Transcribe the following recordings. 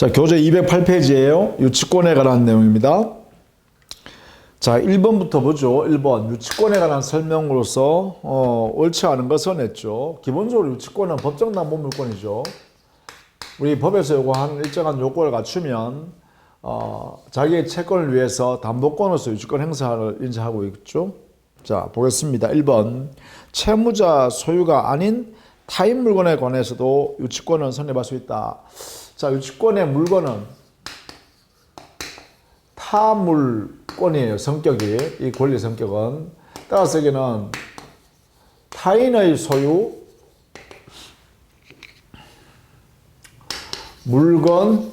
자, 교재 208페이지예요. 유치권에 관한 내용입니다. 자, 1번부터 보죠. 1번. 유치권에 관한 설명으로서 옳지 않은 것은 했죠. 기본적으로 유치권은 법정 담보물권이죠. 우리 법에서 요구하는 일정한 요건을 갖추면 자기의 채권을 위해서 담보권으로서 유치권 행사를 인정하고 있죠. 자, 보겠습니다. 1번. 채무자 소유가 아닌 타인 물건에 관해서도 유치권은 성립할 수 있다. 자, 유치권의 물건은 타 물건이에요. 성격이. 이 권리 성격은. 따라서 여기는 타인의 소유, 물건,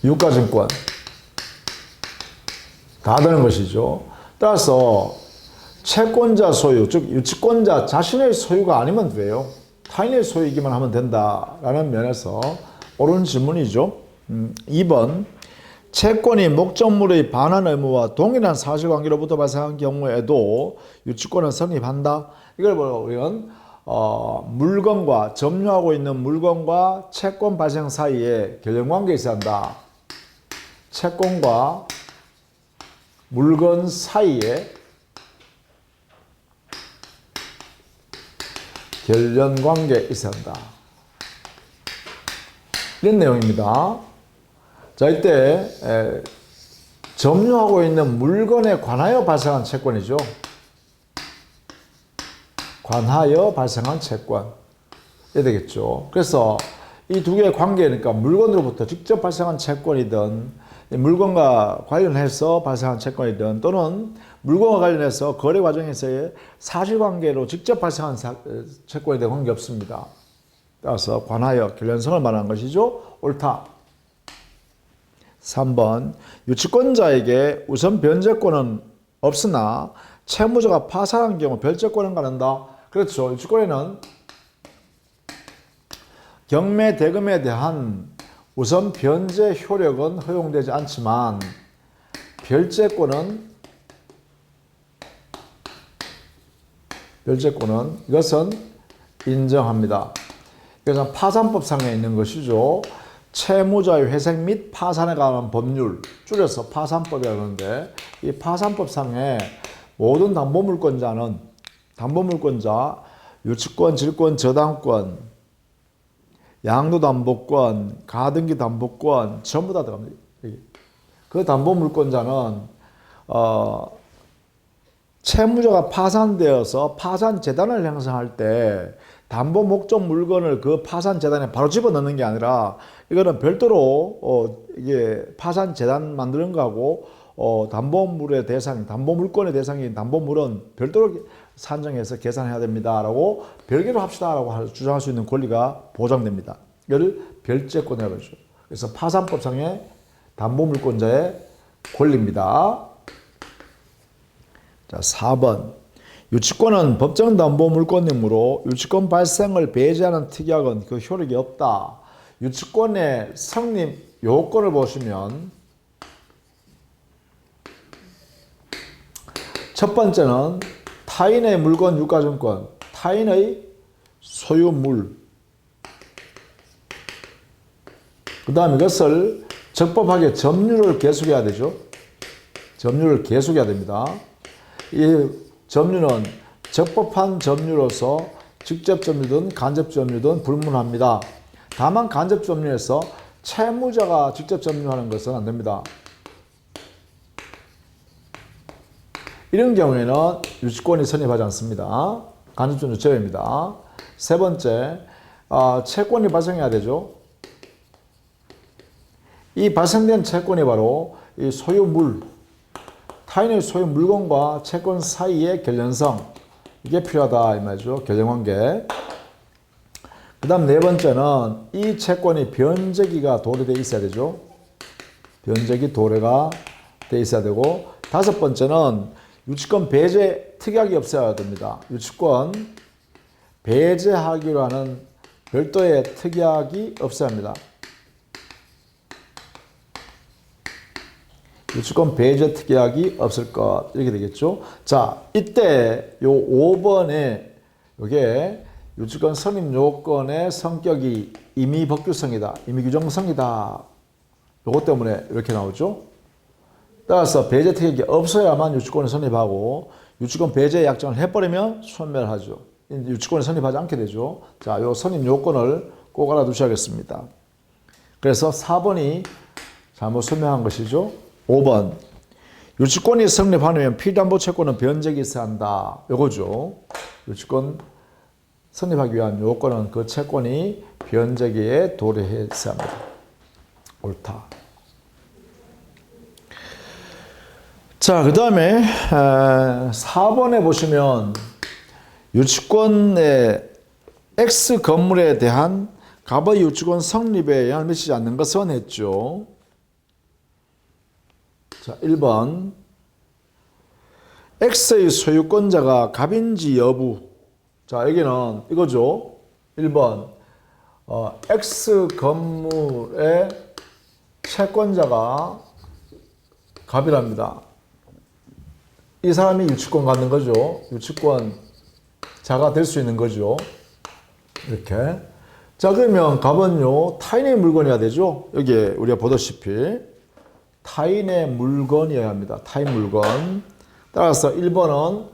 유가증권 다 되는 것이죠. 따라서 채권자 소유, 즉 유치권자 자신의 소유가 아니면 돼요. 타인의 소유이기만 하면 된다라는 면에서 옳은 질문이죠. 2번. 채권이 목적물의 반환 의무와 동일한 사실관계로부터 발생한 경우에도 유치권은 성립한다. 이걸 보면 물건과 점유하고 있는 물건과 채권 발생 사이에 결연관계 있어야 한다. 채권과 물건 사이에 결연관계 있어야 한다. 이런 내용입니다. 자, 이때 점유하고 있는 물건에 관하여 발생한 채권이죠. 관하여 발생한 채권. 이래 되겠죠. 그래서 이 두 개의 관계니까 물건으로부터 직접 발생한 채권이든 물건과 관련해서 발생한 채권이든 또는 물건과 관련해서 거래 과정에서의 사실관계로 직접 발생한 채권에 대한 관계없습니다. 따라서 관하여 결연성을 말하는 것이죠. 옳다. 3번. 유치권자에게 우선 변제권은 없으나 채무자가 파산한 경우 별제권은 갖는다. 그렇죠. 유치권에는 경매 대금에 대한 우선 변제 효력은 허용되지 않지만 별제권은 이것은 인정합니다. 그래서 파산법상에 있는 것이죠. 채무자의 회생 및 파산에 관한 법률, 줄여서 파산법이라고 하는데 이 파산법상에 모든 담보물권자, 유치권, 질권, 저당권, 양도담보권, 가등기 담보권 전부 다 들어갑니다. 그 담보물권자는 채무자가 파산되어서 파산재단을 형성할 때 담보 목적 물건을 그 파산재단에 바로 집어넣는 게 아니라 이거는 별도로 이게 파산재단 만드는 거하고 담보물의 대상, 담보물권의 대상인 담보물은 별도로 산정해서 계산해야 됩니다라고 별개로 합시다라고 주장할 수 있는 권리가 보장됩니다. 이걸 별제권이라고 하죠. 그래서 파산법상의 담보물권자의 권리입니다. 자, 4번. 유치권은 법정 담보물권이므로 유치권 발생을 배제하는 특약은 그 효력이 없다. 유치권의 성립 요건을 보시면 첫 번째는 타인의 물건 유가증권, 타인의 소유물. 그 다음 이것을 적법하게 점유를 계속해야 되죠. 점유를 계속해야 됩니다. 이 점유는 적법한 점유로서 직접 점유든 간접 점유든 불문합니다. 다만 간접 점유에서 채무자가 직접 점유하는 것은 안 됩니다. 이런 경우에는 유치권이 성립하지 않습니다. 간접 점유 제외입니다. 세 번째, 채권이 발생해야 되죠. 이 발생된 채권이 바로 이 소유물, 타인의 소유 물건과 채권 사이의 결연성, 이게 필요하다 이 말이죠. 결연관계. 그 다음 네 번째는 이 채권이 변제기가 도래되어 있어야 되죠. 변제기 도래가 되어 있어야 되고, 다섯 번째는 유치권 배제 특약이 없어야 됩니다. 유치권 배제하기로 하는 별도의 특약이 없어야 합니다. 유치권 배제 특약이 없을 것, 이렇게 되겠죠. 자, 이때 요 5번에 요게 유치권 성립 요건의 성격이 임의법규성이다, 임의규정성이다. 요것 때문에 이렇게 나오죠. 따라서 배제 특약이 없어야만 유치권을 성립하고 유치권 배제 약정을 해버리면 소멸하죠. 유치권을 성립하지 않게 되죠. 자, 요 성립 요건을 꼭 알아두셔야겠습니다. 그래서 4번이 잘못 설명한 것이죠. 5번. 유치권이 성립하려면 피담보 채권은 변적이 있어야 한다. 요거죠. 유치권 성립하기 위한 요건은 그 채권이 변적에 도래했어야 합니다. 옳다. 자, 그 다음에 4번에 보시면 유치권의 X 건물에 대한 갑의 유치권 성립에 영향을 미치지 않는 것은 했죠. 자, 1번. X의 소유권자가 갑인지 여부. 자, 여기는 이거죠. 1번. X 건물의 채권자가 갑이랍니다. 이 사람이 유치권 갖는 거죠. 유치권자가 될 수 있는 거죠. 이렇게. 자, 그러면 갑은요, 타인의 물건이어야 되죠. 여기 우리가 보다시피 타인의 물건이어야 합니다. 타인 물건. 따라서 1번은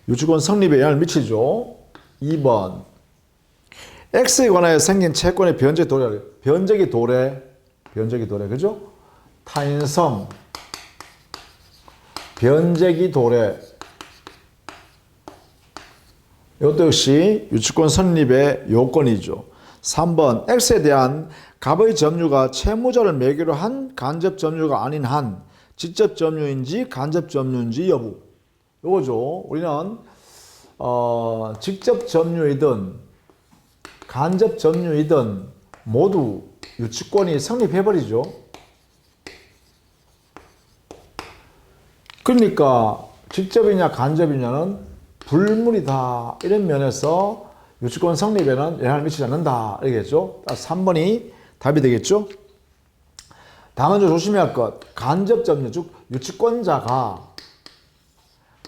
유치권 성립에 영향을 미치죠. 2번. X에 관하여 생긴 채권의 변적이 도래. 변적이 도래. 그죠? 타인성. 변적이 도래. 이것도 역시 유치권 성립의 요건이죠. 3번. X에 대한 갑의 점유가 채무자를 매개로 한 간접 점유가 아닌 한 직접 점유인지 간접 점유인지 여부. 요거죠. 우리는 직접 점유이든 간접 점유이든 모두 유치권이 성립해버리죠. 그러니까 직접이냐 간접이냐는 불문이다. 이런 면에서 유치권 성립에는 영향을 미치지 않는다. 이겠죠. 3번이 답이 되겠죠. 다만 조심해야 할 것. 간접 점유, 즉 유치권자가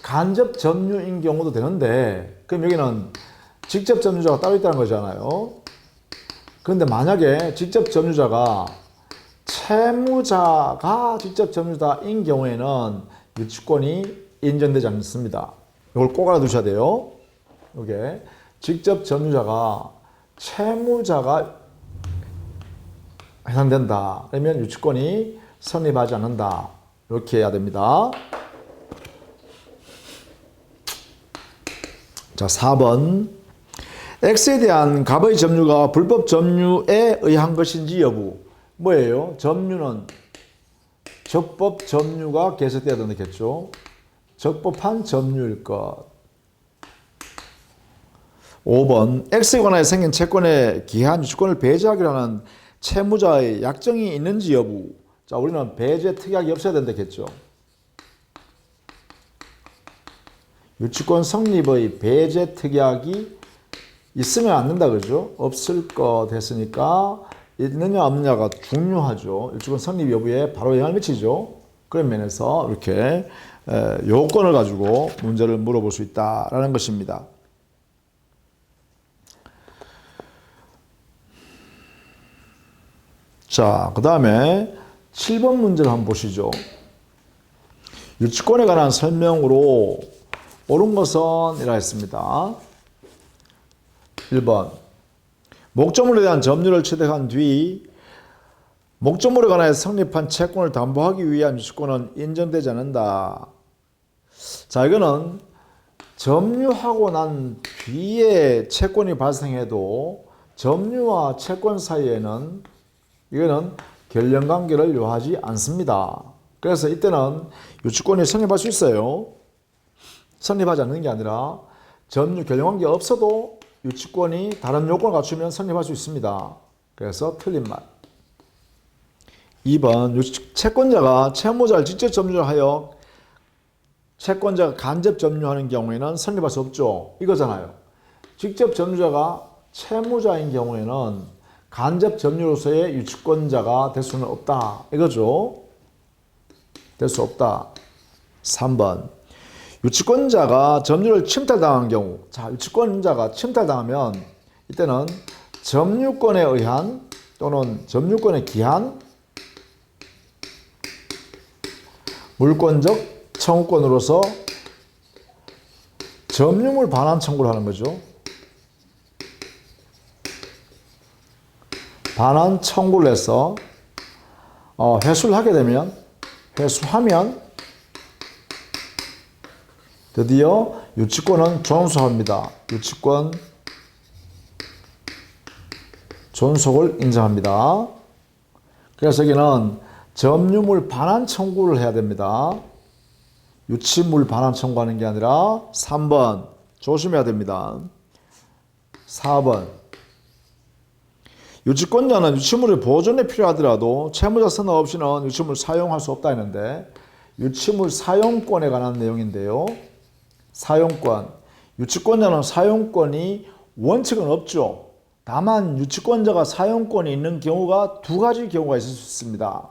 간접 점유인 경우도 되는데, 그럼 여기는 직접 점유자가 따로 있다는 거잖아요. 그런데 만약에 직접 점유자가 채무자가 직접 점유자인 경우에는 유치권이 인정되지 않습니다. 이걸 꼭 알아두셔야 돼요. 이게 직접 점유자가 채무자가 해당된다. 그러면 유치권이 성립하지 않는다. 이렇게 해야 됩니다. 자, 4번. X에 대한 갑의 점유가 불법 점유에 의한 것인지 여부. 뭐예요? 점유는 적법 점유가 계속되어야 된다겠죠. 적법한 점유일 것. 5번. X에 관하여 생긴 채권의 기한 유치권을 배제하기로 하는 채무자의 약정이 있는지 여부. 자, 우리는 배제 특약이 없어야 된다겠죠. 유치권 성립의 배제 특약이 있으면 안 된다 그러죠. 없을 것 됐으니까 있느냐 없느냐가 중요하죠. 유치권 성립 여부에 바로 영향을 미치죠. 그런 면에서 이렇게 요건을 가지고 문제를 물어볼 수 있다라는 것입니다. 자, 그 다음에 7번 문제를 한번 보시죠. 유치권에 관한 설명으로 옳은 것은 이라 했습니다. 1번. 목적물에 대한 점유를 취득한 뒤 목적물에 관하여 성립한 채권을 담보하기 위한 유치권은 인정되지 않는다. 자, 이거는 점유하고 난 뒤에 채권이 발생해도 점유와 채권 사이에는 이거는 결연관계를 요하지 않습니다. 그래서 이때는 유치권이 성립할 수 있어요. 성립하지 않는 게 아니라 점유 결연관계 없어도 유치권이 다른 요건을 갖추면 성립할 수 있습니다. 그래서 틀린 말. 2번. 채권자가 채무자를 직접 점유하여 채권자가 간접 점유하는 경우에는 성립할 수 없죠. 이거잖아요. 직접 점유자가 채무자인 경우에는 간접 점유로서의 유치권자가 될 수는 없다. 이거죠. 될 수 없다. 3번. 유치권자가 점유를 침탈당한 경우, 자, 유치권자가 침탈당하면 이때는 점유권에 의한 또는 점유권의 기한, 물권적 청구권으로서 점유물 반환 청구를 하는 거죠. 반환 청구를 해서 회수를 하게 되면, 회수하면 드디어 유치권은 존속합니다. 유치권 존속을 인정합니다. 그래서 여기는 점유물 반환 청구를 해야 됩니다. 유치물 반환 청구하는 게 아니라 3번 조심해야 됩니다. 4번 유치권자는 유치물의 보존에 필요하더라도 채무자 선언 없이는 유치물을 사용할 수 없다 했는데 유치물 사용권에 관한 내용인데요. 사용권. 유치권자는 사용권이 원칙은 없죠. 다만 유치권자가 사용권이 있는 경우가 두 가지 경우가 있을 수 있습니다.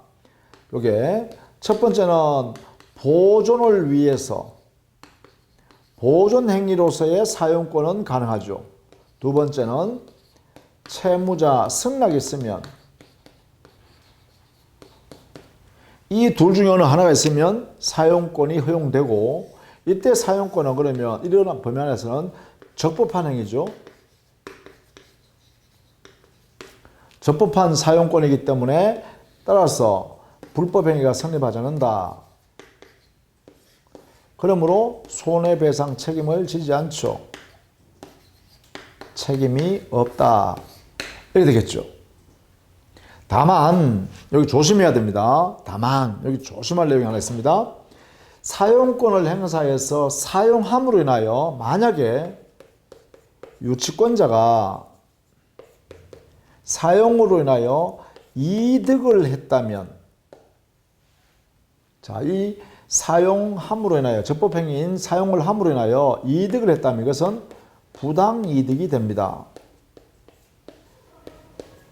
요게 첫 번째는 보존을 위해서 보존 행위로서의 사용권은 가능하죠. 두 번째는 채무자 승낙이 있으면 이 둘 중에 어느 하나가 있으면 사용권이 허용되고 이때 사용권은 그러면 이런 범위 안에서는 적법한 행위죠. 적법한 사용권이기 때문에 따라서 불법 행위가 성립하지 않는다. 그러므로 손해배상 책임을 지지 않죠. 책임이 없다. 이렇게 되겠죠. 다만 여기 조심해야 됩니다. 다만 여기 조심할 내용이 하나 있습니다. 사용권을 행사해서 사용함으로 인하여 만약에 유치권자가 사용으로 인하여 이득을 했다면, 자, 이 사용함으로 인하여 적법행위인 사용을 함으로 인하여 이득을 했다면 이것은 부당이득이 됩니다.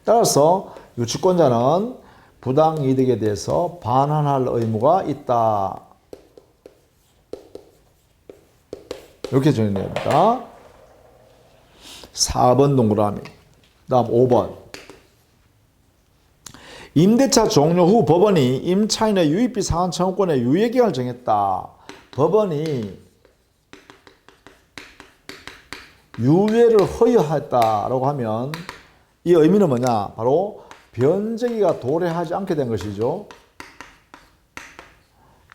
따라서 유치권자는 부당이득에 대해서 반환할 의무가 있다. 이렇게 정의됩니다. 4번 동그라미. 다음 5번. 임대차 종료 후 법원이 임차인의 유익비 상환 청구권의 유예기간을 정했다. 법원이 유예를 허용했다라고 하면 이 의미는 뭐냐? 바로 변제기가 도래하지 않게 된 것이죠.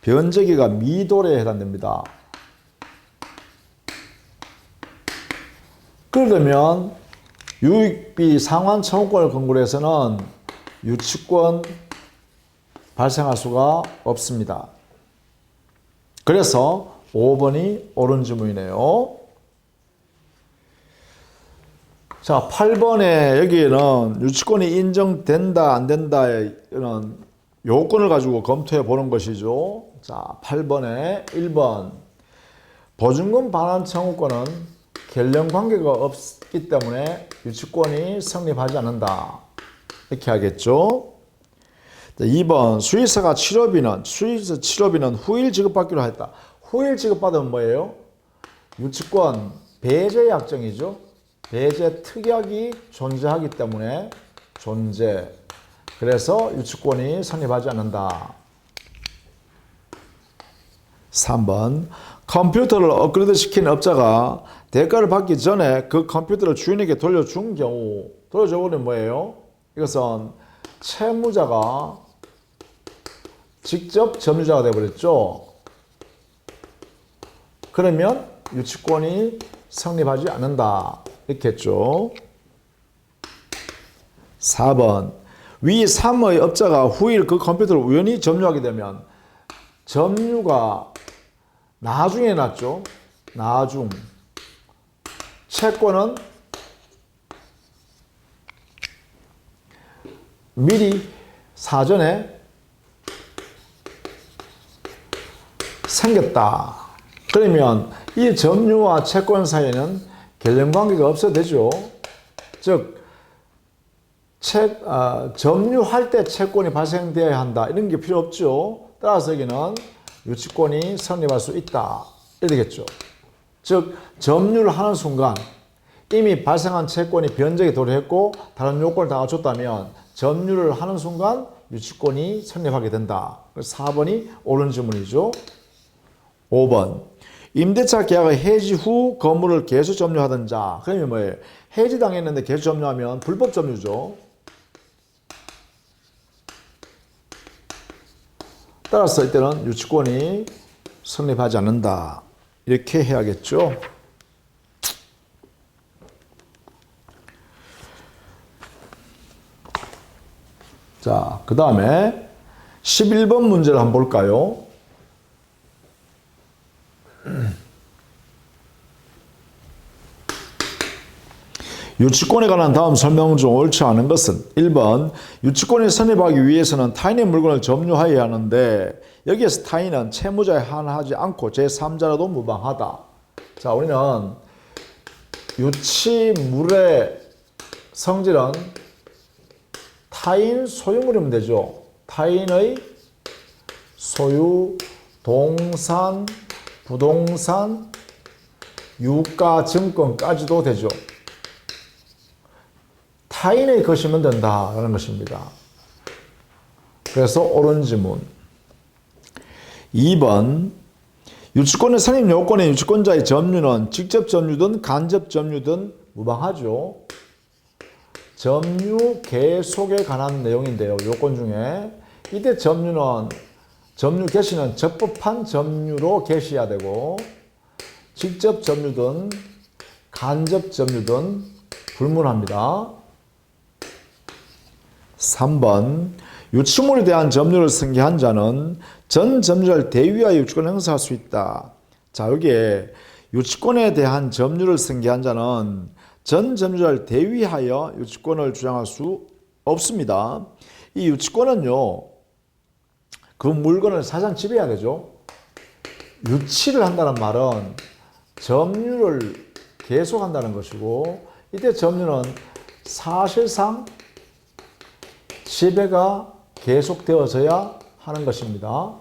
변제기가 미도래에 해당됩니다. 그러면 유익비 상환 청구권을 근거로 해서는 유치권 발생할 수가 없습니다. 그래서 5번이 옳은 지문이네요. 자, 8번에 여기에는 유치권이 인정된다 안 된다의 이런 요건을 가지고 검토해 보는 것이죠. 자, 8번에 1번 보증금 반환 청구권은 결령 관계가 없기 때문에 유치권이 성립하지 않는다. 이렇게 하겠죠. 2번 수의사 치료비는 후일 지급받기로 했다. 후일 지급받으면 뭐예요? 유치권 배제 약정이죠. 배제 특약이 존재하기 때문에 존재. 그래서 유치권이 성립하지 않는다. 3번 컴퓨터를 업그레이드 시킨 업자가 대가를 받기 전에 그 컴퓨터를 주인에게 돌려준 경우, 돌려줘버리면 뭐예요? 이것은 채무자가 직접 점유자가 되어버렸죠. 그러면 유치권이 성립하지 않는다. 이렇게 했죠. 4번 위 3의 업자가 후일 그 컴퓨터를 우연히 점유하게 되면 점유가 나중에 났죠. 나중. 채권은 미리 사전에 생겼다. 그러면 이 점유와 채권 사이에는 결령관계가 없어도 되죠. 즉 점유할 때 채권이 발생되어야 한다. 이런 게 필요 없죠. 따라서 여기는 유치권이 성립할 수 있다. 이렇게 되겠죠. 즉 점유를 하는 순간 이미 발생한 채권이 변제에 도래했고 다른 요건을 다 갖췄다면 점유를 하는 순간 유치권이 성립하게 된다. 그래서 4번이 옳은 질문이죠. 5번 임대차 계약의 해지 후 건물을 계속 점유하던 자. 그러면 뭐예요? 해지당했는데 계속 점유하면 불법 점유죠. 따라서 이때는 유치권이 성립하지 않는다. 이렇게 해야겠죠. 자, 그 다음에 11번 문제를 한번 볼까요? 유치권에 관한 다음 설명 중 옳지 않은 것은 1번 유치권이 성립하기 위해서는 타인의 물건을 점유하여야 하는데 여기에서 타인은 채무자에 한하지 않고 제3자라도 무방하다. 자, 우리는 유치물의 성질은 타인 소유물이면 되죠. 타인의 소유, 동산, 부동산, 유가, 증권까지도 되죠. 타인의 것이면 된다라는 것입니다. 그래서 옳은 지문. 2번 유치권의 성립 요건의 유치권자의 점유는 직접 점유든 간접 점유든 무방하죠. 점유 계속에 관한 내용인데요. 요건 중에 이때 점유 개시는 적법한 점유로 개시해야 되고 직접 점유든 간접 점유든 불문합니다. 3번 유치물에 대한 점유를 승계한 자는 전 점유자를 대위하여 유치권을 행사할 수 있다. 자, 여기에 유치권에 대한 점유를 승계한 자는 전 점유자를 대위하여 유치권을 주장할 수 없습니다. 이 유치권은요, 그 물건을 사실상 지배해야 되죠. 유치를 한다는 말은 점유를 계속한다는 것이고, 이때 점유는 사실상 지배가 계속되어져야 하는 것입니다.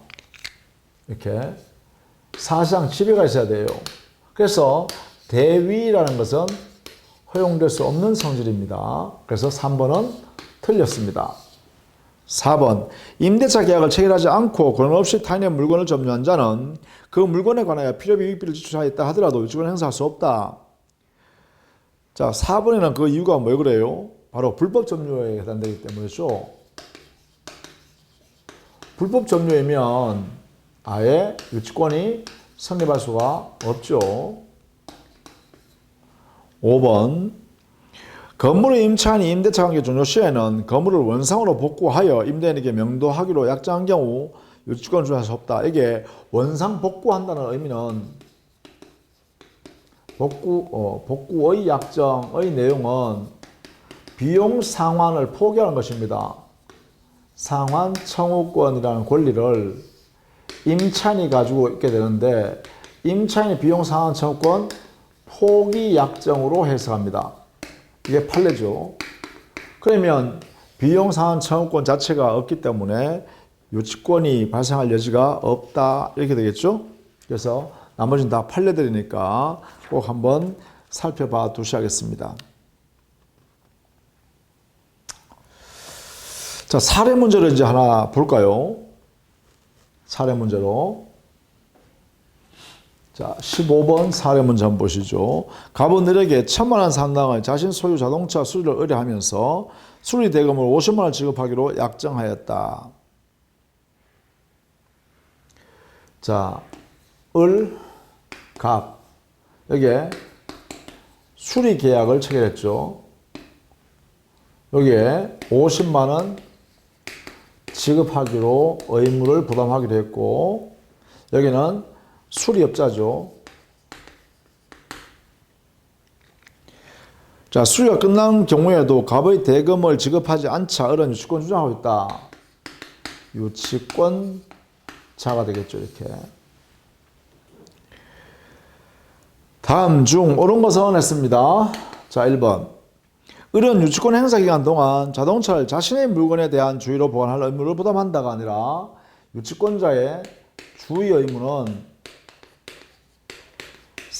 이렇게 사실상 지배가 있어야 돼요. 그래서 대위라는 것은 허용될 수 없는 성질입니다. 그래서 3번은 틀렸습니다. 4번 임대차 계약을 체결하지 않고 권한 없이 타인의 물건을 점유한 자는 그 물건에 관하여 필요비 유익비를 지출하였다 하더라도 유치권을 행사할 수 없다. 자, 4번에는 그 이유가 왜 그래요? 바로 불법 점유에 해당되기 때문이죠. 불법 점유이면 아예 유치권이 성립할 수가 없죠. 5번 건물의 임차인이 임대차 관계 종료 시에는 건물을 원상으로 복구하여 임대인에게 명도하기로 약정한 경우 유치권을 주할 수 없다. 이게 원상 복구한다는 의미는 복구의 약정의 내용은 비용 상환을 포기하는 것입니다. 상환 청구권이라는 권리를 임차인이 가지고 있게 되는데 임차인이 비용 상환 청구권 포기 약정으로 해석합니다. 이게 판례죠. 그러면 비용 상환 청구권 자체가 없기 때문에 유치권이 발생할 여지가 없다 이렇게 되겠죠. 그래서 나머지는 다 판례들이니까 꼭 한번 살펴봐 두셔야겠습니다. 자, 사례 문제를 이제 하나 볼까요? 사례 문제로. 자, 15번 사례 문제 한번 보시죠. 갑은을에게 1,000만 원 상당의 자신 소유 자동차 수리를 의뢰하면서 수리 대금을 50만 원 지급하기로 약정하였다. 자, 갑. 여기에 수리 계약을 체결했죠. 여기에 50만 원 지급하기로 의무를 부담하기로 했고, 여기는 수리업자죠. 자, 수리가 끝난 경우에도 갑의 대금을 지급하지 않자 을은 유치권 주장하고 있다. 유치권자가 되겠죠, 이렇게. 다음 중 옳은 것은 했습니다. 자, 1번. 을은 유치권 행사 기간 동안 자동차를 자신의 물건에 대한 주의로 보관할 의무를 부담한다가 아니라 유치권자의 주의 의무는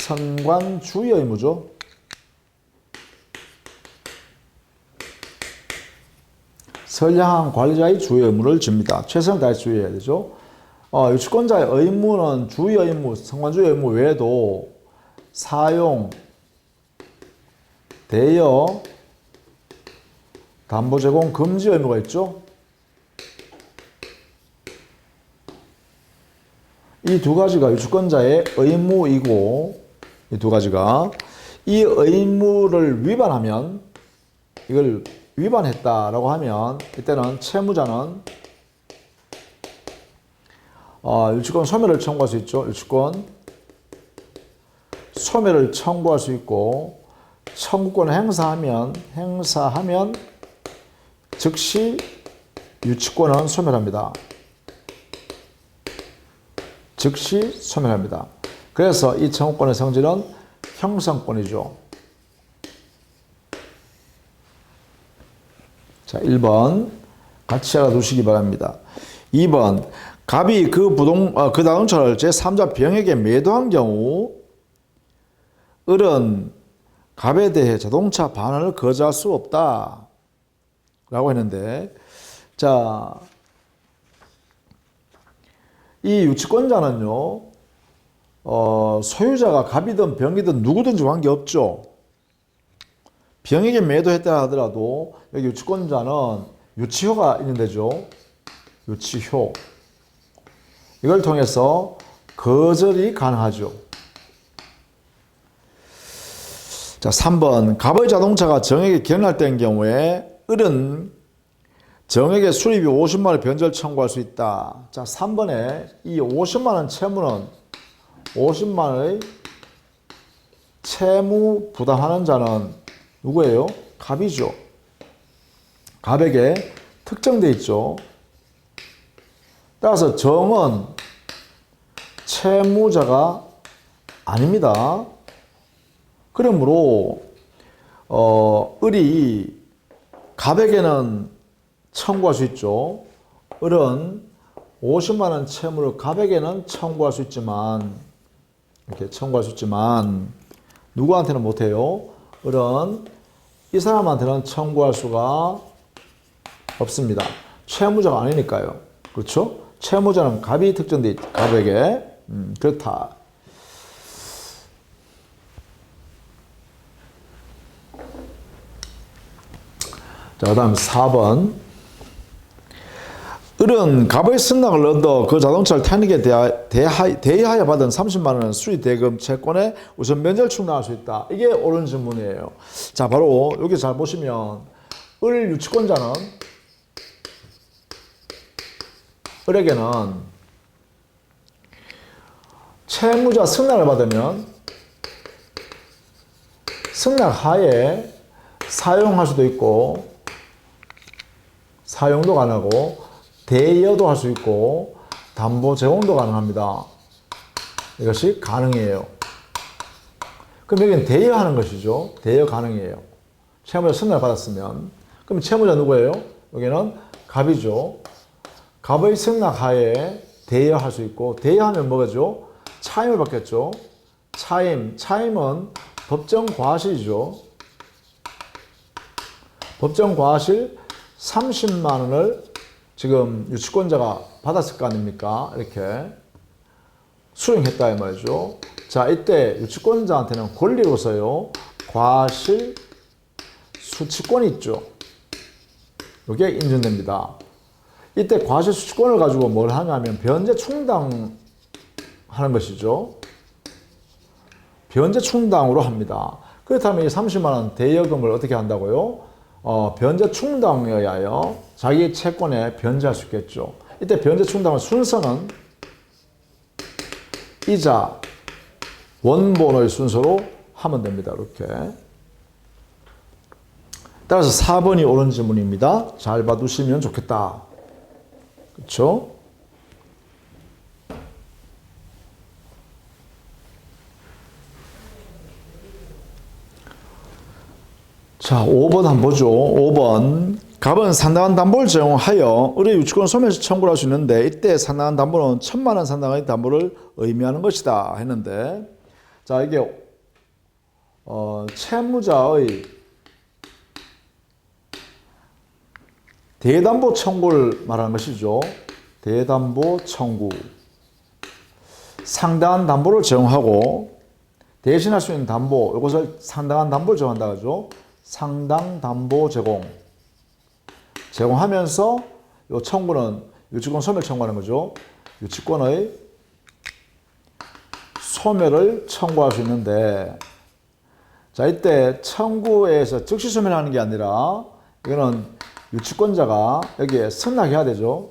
선관 주의 의무죠. 선량한 관리자의 주의 의무를 집니다. 최선을 다해 주의해야 되죠. 유치권자의 의무는 주의 의무, 선관주의 의무 외에도 사용, 대여, 담보 제공 금지 의무가 있죠. 이 두 가지가 유치권자의 의무이고, 이 두 가지가 이 의무를 위반하면, 이걸 위반했다라고 하면 이때는 채무자는 유치권 소멸을 청구할 수 있죠. 유치권 소멸을 청구할 수 있고, 청구권을 행사하면 즉시 유치권은 소멸합니다. 즉시 소멸합니다. 그래서 이 청구권의 성질은 형성권이죠. 자, 1번 같이 알아두시기 바랍니다. 2번 갑이 그 자동차를 제3자 병에게 매도한 경우 을은 갑에 대해 자동차 반환을 거부할 수 없다 라고 했는데, 자, 이 유치권자는요, 소유자가 갑이든 병이든 누구든지 관계없죠. 병에게 매도했다 하더라도 여기 유치권자는 유치효가 있는 데죠. 유치효. 이걸 통해서 거절이 가능하죠. 자, 3번 갑의 자동차가 정에게 견납된 경우에 을은 정에게 수리비 50만 원의 변제를 청구할 수 있다. 자, 3번에 이 50만 원 채무는 50만 원의 채무 부담하는 자는 누구예요? 갑이죠. 갑에게 특정돼 있죠. 따라서 정은 채무자가 아닙니다. 그러므로 을이 갑에게는 청구할 수 있죠. 을은 50만 원 채무를 갑에게는 청구할 수 있지만, 이렇게 청구할 수 있지만 누구한테는 못해요. 을은 이 사람한테는 청구할 수가 없습니다. 채무자가 아니니까요. 그렇죠? 채무자는 갑이 특정돼 있다. 갑에게. 그렇다. 자, 그 다음 4번. 을은 갑의 승낙을 얻어 그 자동차를 타인에게 대여하여 받은 30만 원 수리 대금 채권에 우선 면제를 충당할 수 있다. 이게 옳은 질문이에요. 자, 바로 여기 잘 보시면 을 유치권자는 을에게는 채무자 승낙을 받으면 승낙하에 사용할 수도 있고, 사용도 가능하고, 대여도 할 수 있고, 담보 제공도 가능합니다. 이것이 가능해요. 그럼 여기는 대여하는 것이죠. 대여 가능해요. 채무자 승낙을 받았으면. 그럼 채무자 누구예요? 여기는 갑이죠. 갑의 승낙하에 대여할 수 있고, 대여하면 뭐가죠? 차임을 받겠죠. 차임은 법정 과실이죠. 법정 과실 30만 원을 지금 유치권자가 받았을 거 아닙니까? 이렇게 수령했다 이 말이죠. 자, 이때 유치권자한테는 권리로서요, 과실 수취권이 있죠. 이게 인정됩니다. 이때 과실 수취권을 가지고 뭘 하냐면 변제 충당하는 것이죠. 변제 충당으로 합니다. 그렇다면 이 30만 원 대여금을 어떻게 한다고요? 변제 충당에 의하여 자기 채권에 변제할 수 있겠죠. 이때 변제 충당의 순서는 이자, 원본의 순서로 하면 됩니다. 이렇게. 따라서 4번이 옳은 질문입니다. 잘 봐두시면 좋겠다. 그렇죠? 자, 5번 한번 보죠. 5번. 갑은 상당한 담보를 제공하여 을의 유치권 소멸 청구를 할 수 있는데, 이때 상당한 담보는 1,000만 원 상당의 담보를 의미하는 것이다 했는데, 자, 이게 채무자의 대담보 청구를 말하는 것이죠. 대담보 청구. 상당한 담보를 제공하고 대신할 수 있는 담보, 이것을 상당한 담보를 제공한다 하죠. 상당 담보 제공. 제공하면서 이 청구는 유치권 소멸 청구하는 거죠. 유치권의 소멸을 청구할 수 있는데, 자, 이때 청구에서 즉시 소멸하는 게 아니라 이거는 유치권자가 여기에 승낙해야 되죠.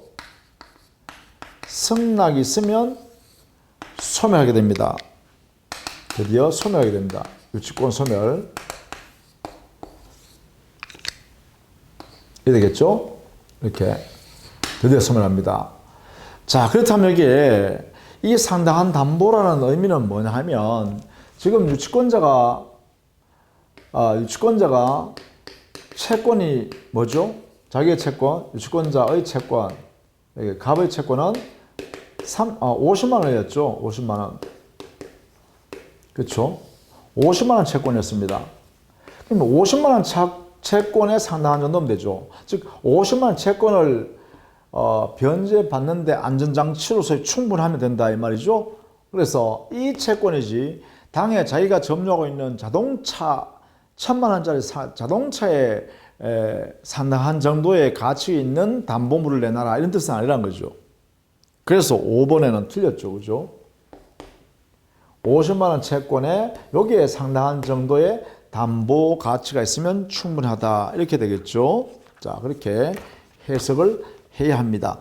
승낙이 있으면 소멸하게 됩니다. 드디어 소멸하게 됩니다. 유치권 소멸. 이렇게 되겠죠? 이렇게 드디어 소멸합니다. 자, 그렇다면 여기에 이 상당한 담보라는 의미는 뭐냐 하면, 지금 유치권자가 채권이 뭐죠? 자기의 채권, 유치권자의 채권, 갑의 채권은 50만 원이었죠. 50만 원. 그렇죠? 50만 원 채권이었습니다. 그럼 50만 원 채권에 상당한 정도면 되죠. 즉 50만 원 채권을 변제받는데 안전장치로서 충분하면 된다 이 말이죠. 그래서 이 채권이지 당해 자기가 점유하고 있는 자동차 1,000만 원짜리 자동차에 상당한 정도의 가치 있는 담보물을 내놔라 이런 뜻은 아니란 거죠. 그래서 5번에는 틀렸죠. 그죠? 50만 원 채권에 여기에 상당한 정도의 담보 가치가 있으면 충분하다 이렇게 되겠죠. 자, 그렇게 해석을 해야 합니다.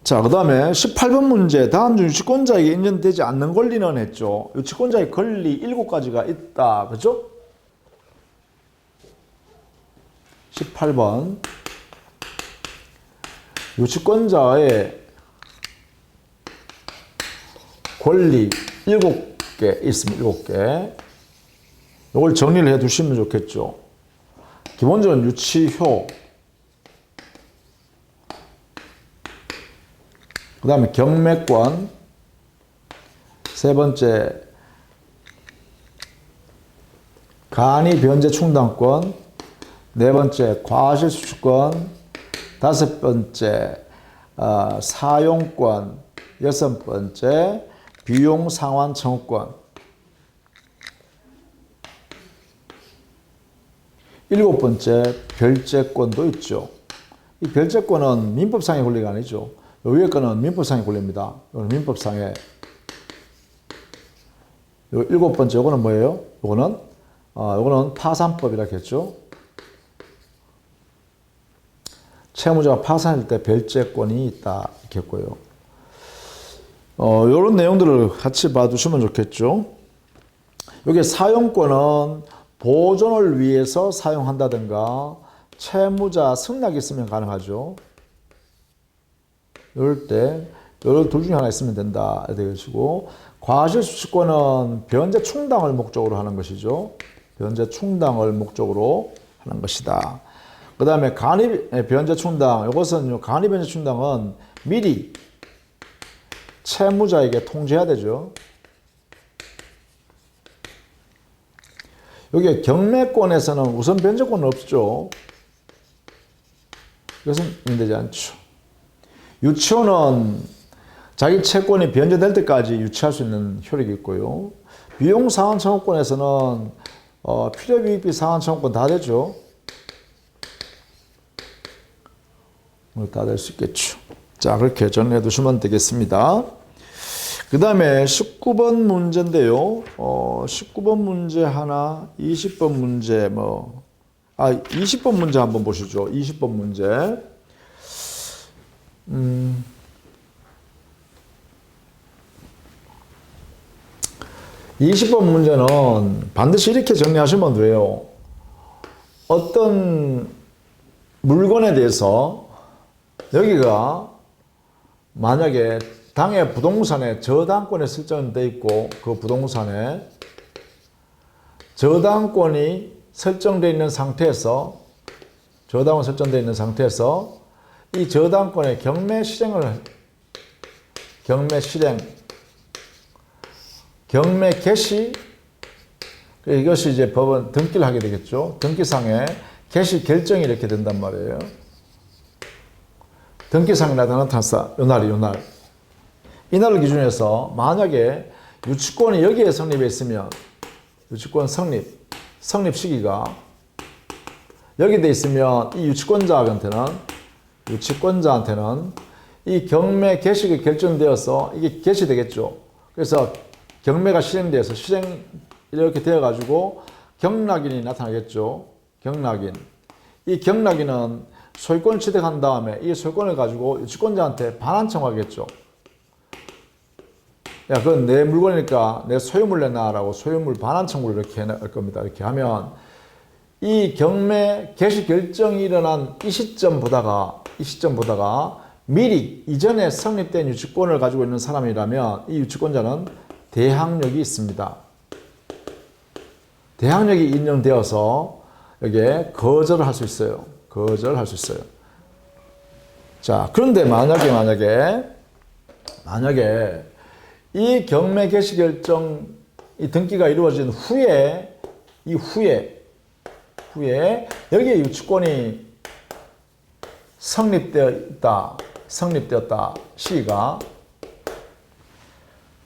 자, 그 다음에 18번 문제. 다음 중 유치권자에게 인정되지 않는 권리는 했죠. 유치권자의 권리 7가지가 있다. 그죠? 18번. 유치권자의 권리 7개 있습니다. 7개. 이걸 정리를 해 두시면 좋겠죠. 기본적으로 유치효, 그 다음에 경매권, 세 번째 간이 변제 충당권, 네 번째 과실수취권, 다섯 번째 사용권, 여섯 번째 비용 상환 청구권, 일곱 번째 별제권도 있죠. 이 별제권은 민법상의 권리가 아니죠. 요 위에 거는 민법상의 권리입니다. 이거는 민법상의. 요 일곱 번째 요거는 뭐예요? 요거는 파산법이라고 했죠. 채무자가 파산할 때 별제권이 있다 이렇게 했고요. 요런 내용들을 같이 봐두시면 좋겠죠. 여기 사용권은 보존을 위해서 사용한다든가 채무자 승낙이 있으면 가능하죠. 이럴 때 이런 둘 중에 하나 있으면 된다 되시고, 과실수취권은 변제 충당을 목적으로 하는 것이죠. 변제 충당을 목적으로 하는 것이다. 그 다음에 간이 변제 충당, 이것은 간이 변제 충당은 미리 채무자에게 통지해야 되죠. 여기 경매권에서는 우선 변제권은 없죠. 이것은 인정되지 않죠. 유치원은 자기 채권이 변제될 때까지 유치할 수 있는 효력이 있고요. 비용 상환 청구권에서는 필요비익비 상환 청구권 다 되죠. 다 될 수 있겠죠. 자, 그렇게 정리해 두시면 되겠습니다. 그 다음에 19번 문제인데요. 19번 문제 하나, 20번 문제 20번 문제 한번 보시죠. 20번 문제. 20번 문제는 반드시 이렇게 정리하시면 돼요. 어떤 물건에 대해서 여기가 만약에 당해 부동산에 저당권에 설정되어 있고, 그 부동산에 저당권이 설정되어 있는 상태에서, 저당권 설정되어 있는 상태에서 이 저당권의 경매 실행 경매 개시, 이것이 이제 법원 등기를 하게 되겠죠. 등기상에 개시 결정이 이렇게 된단 말이에요. 등기상에 나타나는 탄사, 요 날. 이 날을 기준해서 만약에 유치권이 여기에 성립해 있으면 유치권 성립 시기가 여기 돼 있으면 이 유치권자한테는 이 경매 개시가 결정되어서 이게 개시되겠죠. 그래서 경매가 실행돼서 이렇게 되어가지고 경락인이 나타나겠죠. 경락인. 이 경락인은 소유권을 취득한 다음에 이 소유권을 가지고 유치권자한테 반환 청구하겠죠. 야, 그건 내 물건이니까 내 소유물 내놔라고 소유물 반환 청구를 이렇게 할 겁니다. 이렇게 하면 이 경매 개시 결정이 일어난 이 시점 보다가 미리 이전에 성립된 유치권을 가지고 있는 사람이라면 이 유치권자는 대항력이 있습니다. 대항력이 인정되어서 여기에 거절을 할 수 있어요. 자, 그런데 만약에 이 경매 개시 결정 이 등기가 이루어진 후에 여기에 유치권이 성립되었다 시기가,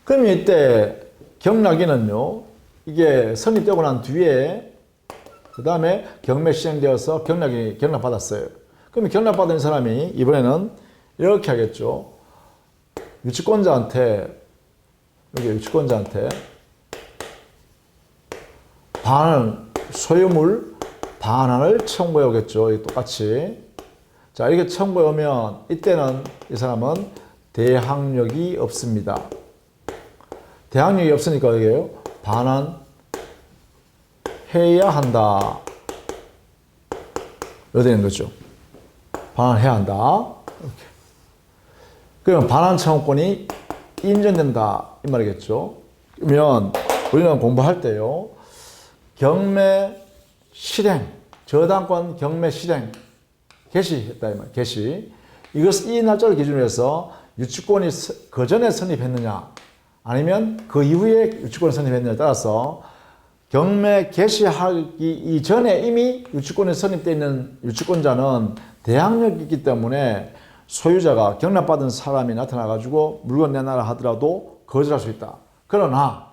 그러면 이때 경락인은요, 이게 성립되고 난 뒤에 그 다음에 경매 시행되어서 경락인이 경락받았어요. 그러면 경락받은 사람이 이번에는 이렇게 하겠죠. 유치권자한테 소유물 반환을 청구해 오겠죠. 똑같이. 자, 이렇게 청구해 오면 이때는 이 사람은 대항력이 없습니다. 대항력이 없으니까 이게요, 반환해야 한다. 이렇게 되는 거죠. 반환해야 한다. 이렇게. 그러면 반환 청구권이 인정된다 이 말이겠죠. 그러면 우리는 공부할 때요, 경매 실행, 저당권 경매 실행 개시했다 이 말. 개시. 이 날짜를 기준으로 해서 유치권이 그 전에 성립했느냐 아니면 그 이후에 유치권이 성립했느냐에 따라서 경매 개시하기 이전에 이미 유치권이 성립되어 있는 유치권자는 대항력이 있기 때문에 소유자가 경락받은 사람이 나타나가지고 물건 내놔라 하더라도 거절할 수 있다. 그러나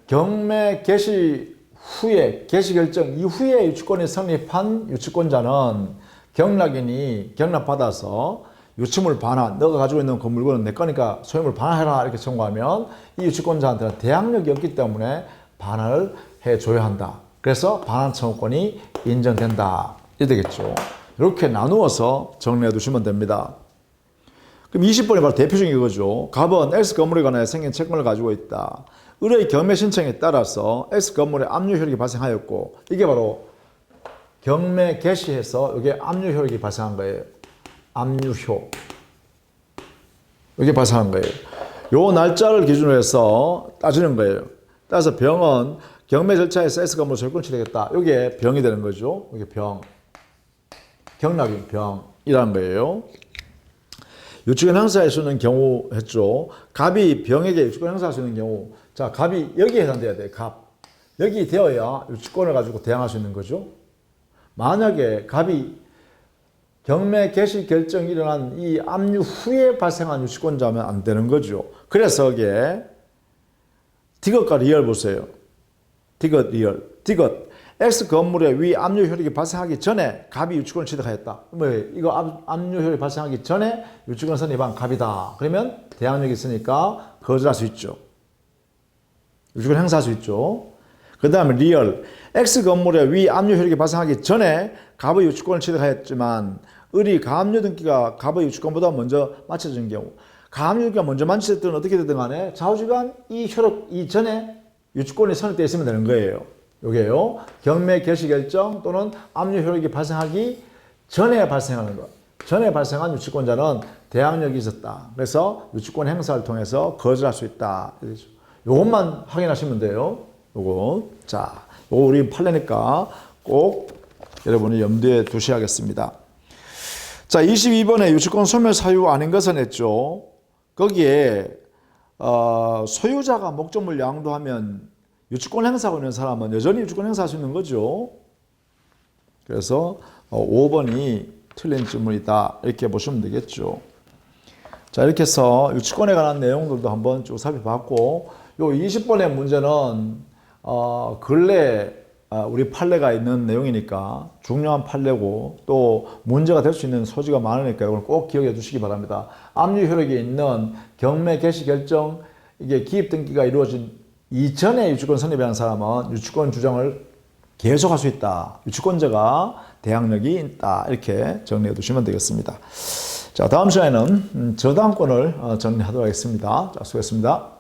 경매 개시 후에, 개시 결정 이후에 유치권이 성립한 유치권자는 경락인이 경락받아서 유치물 반환, 너가 가지고 있는 그 물건은 내 거니까 소유물 반환해라 이렇게 청구하면 이 유치권자한테는 대항력이 없기 때문에 반환을 해줘야 한다. 그래서 반환 청구권이 인정된다. 이렇게 되겠죠. 이렇게 나누어서 정리해 두시면 됩니다. 그럼 20번이 바로 대표적인 이거죠. 갑은 X 건물에 관해 생긴 채권을 가지고 있다. 을의 경매 신청에 따라서 X 건물에 압류 효력이 발생하였고, 이게 바로 경매 개시해서 이게 압류 효력이 발생한 거예요. 압류효. 이게 발생한 거예요. 요 날짜를 기준으로 해서 따지는 거예요. 따라서 병은 경매 절차에서 S 건물 소유권을 취득했다. 이게 병이 되는 거죠. 이게 병. 경락인 병이라는 거예요. 유치권 행사할 수 있는 경우 했죠. 갑이 병에게 유치권 행사할 수 있는 경우. 자, 갑이 여기에 해당돼야 돼. 갑. 여기 되어야 유치권을 가지고 대항할 수 있는 거죠. 만약에 갑이 경매 개시 결정이 일어난 이 압류 후에 발생한 유치권자면 안 되는 거죠. 그래서 이게 디귿과 리얼 보세요. 디귿, 리얼. 디귿. X 건물에 위 압류 효력이 발생하기 전에 갑이 유치권을 취득하였다. 이거 압류 효력이 발생하기 전에 유치권 성립한 갑이다. 그러면 대항력이 있으니까 거절할 수 있죠. 유치권 행사할 수 있죠. 그 다음에 리얼. X 건물에 위 압류 효력이 발생하기 전에 갑의 유치권을 취득하였지만 을이 가압류 등기가 갑의 유치권보다 먼저 마쳐진 경우, 가압류 등기가 먼저 마쳐졌든 어떻게 되든 간에 좌우지간 이 효력 이전에 유치권이 성립되어 있으면 되는 거예요. 요게요. 경매 개시 결정 또는 압류 효력이 발생하기 전에 발생하는 것. 전에 발생한 유치권자는 대항력이 있었다. 그래서 유치권 행사를 통해서 거절할 수 있다. 요것만 확인하시면 돼요. 요거. 자, 요거 우리 판례니까 꼭 여러분이 염두에 두셔야겠습니다. 자, 22번에 유치권 소멸 사유가 아닌 것은 했죠. 거기에 소유자가 목적물 양도하면 유치권 행사하고 있는 사람은 여전히 유치권 행사할 수 있는 거죠. 그래서 5번이 틀린 질문이다. 이렇게 보시면 되겠죠. 자, 이렇게 해서 유치권에 관한 내용들도 한번 쭉 살펴봤고, 요 20번의 문제는 근래 우리 판례가 있는 내용이니까 중요한 판례고 또 문제가 될 수 있는 소지가 많으니까 이걸 꼭 기억해 두시기 바랍니다. 압류 효력이 있는 경매 개시 결정 이게 기입 등기가 이루어진 이전에 유치권 성립하는 사람은 유치권 주장을 계속할 수 있다. 유치권자가 대항력이 있다. 이렇게 정리해 두시면 되겠습니다. 자, 다음 시간에는 저당권을 정리하도록 하겠습니다. 자, 수고했습니다.